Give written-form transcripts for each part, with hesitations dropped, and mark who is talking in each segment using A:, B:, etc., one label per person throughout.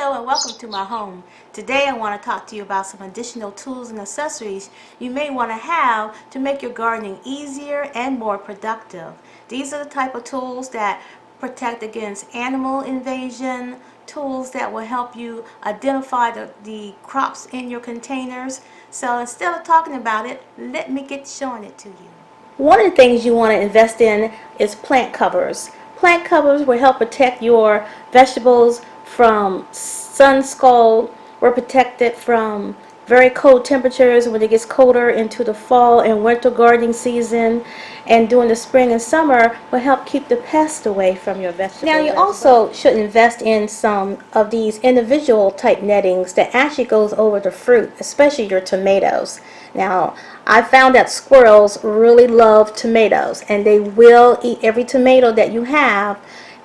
A: Hello and welcome to my home. Today I want to talk to you about some additional tools and accessories you may want to have to make your gardening easier and more productive. These are the type of tools that protect against animal invasion, tools that will help you identify the crops in your containers. So instead of talking about it, let me get showing it to you. One of the things you want to invest in is plant covers. Plant covers will help protect your vegetables from sun scald. We're protected from very cold temperatures when it gets colder into the fall and winter gardening season, and during the spring and summer will help keep the pests away from your vegetables. Now you also should invest in some of these individual type nettings that actually goes over the fruit, especially your tomatoes. Now I found that squirrels really love tomatoes and they will eat every tomato that you have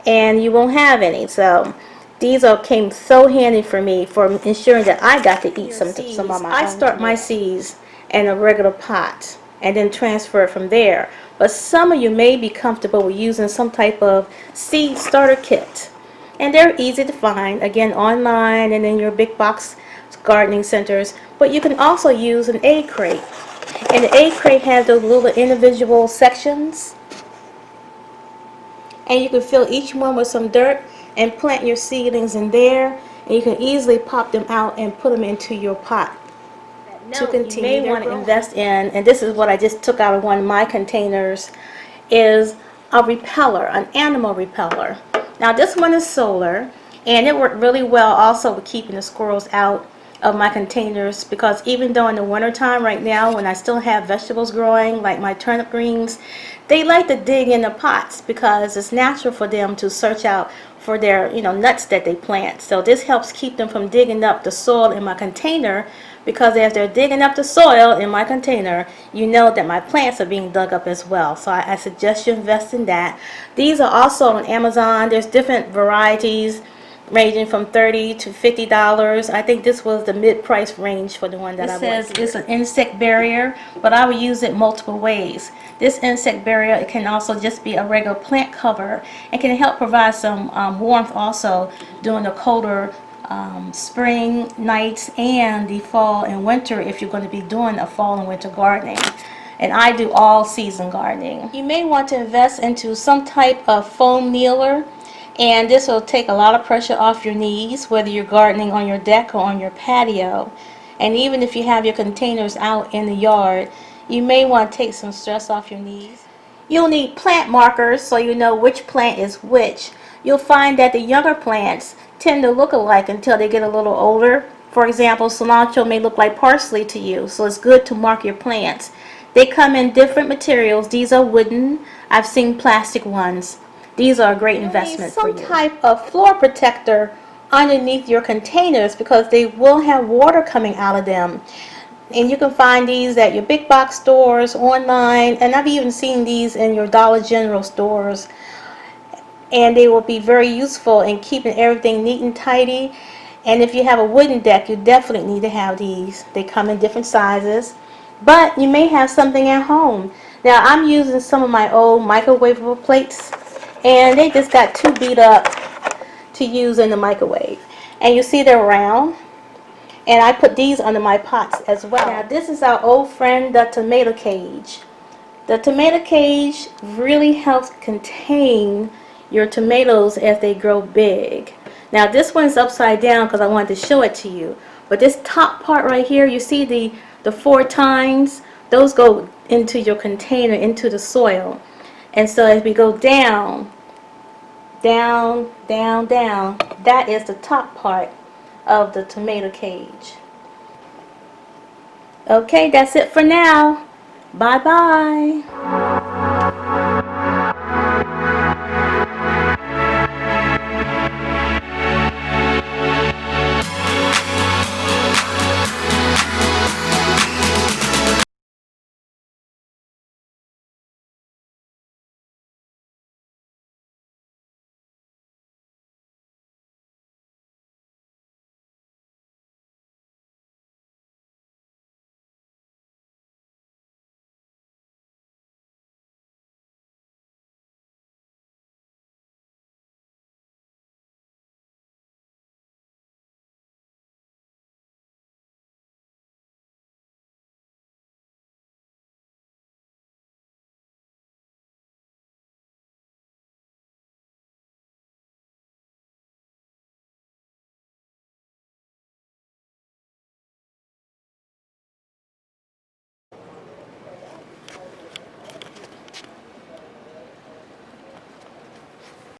A: and you won't have any. So these came so handy for me for ensuring that I got to eat some of my own. I start my seeds in a regular pot and then transfer it from there. But some of you may be comfortable with using some type of seed starter kit. And they're easy to find, again, online and in your big box gardening centers. But you can also use an egg crate. And the egg crate has those little individual sections. And you can fill each one with some dirt and plant your seedlings in there, and you can easily pop them out and put them into your pot to continue. You may want to invest in, and this is what I just took out of one of my containers, is a repeller, an animal repeller. Now this one is solar, and it worked really well also with keeping the squirrels out of my containers, because even though in the winter time right now when I still have vegetables growing like my turnip greens, they like to dig in the pots because it's natural for them to search out for their nuts that they plant. So this helps keep them from digging up the soil in my container, because as they're digging up the soil in my container, you know that my plants are being dug up as well. So I suggest you invest in that. These are also on Amazon. There's different varieties ranging from $30 to $50. I think this was the mid-price range for the one that I bought. It says it's an insect barrier, but I would use it multiple ways. This insect barrier, it can also just be a regular plant cover and can help provide some warmth also during the colder spring nights and the fall and winter if you're going to be doing a fall and winter gardening. And I do all season gardening. You may want to invest into some type of foam kneeler, and this will take a lot of pressure off your knees, whether you're gardening on your deck or on your patio. And even if you have your containers out in the yard, you may want to take some stress off your knees. You'll need plant markers so you know which plant is which. You'll find that the younger plants tend to look alike until they get a little older. For example, cilantro may look like parsley to you, so it's good to mark your plants. They come in different materials. These are wooden. I've seen plastic ones. These are a great investment for you. Some type of floor protector underneath your containers, because they will have water coming out of them. And you can find these at your big box stores, online, and I've even seen these in your Dollar General stores. And they will be very useful in keeping everything neat and tidy. And if you have a wooden deck, you definitely need to have these. They come in different sizes, but you may have something at home. Now I'm using some of my old microwavable plates, and they just got too beat up to use in the microwave. And you see they're round, and I put these under my pots as well. Now this is our old friend, the tomato cage. The tomato cage really helps contain your tomatoes as they grow big. Now this one's upside down because I wanted to show it to you, but this top part right here, you see the 4 tines, those go into your container, into the soil. And so as we go down, down, down, down, that is the top part of the tomato cage. Okay, that's it for now. Bye bye.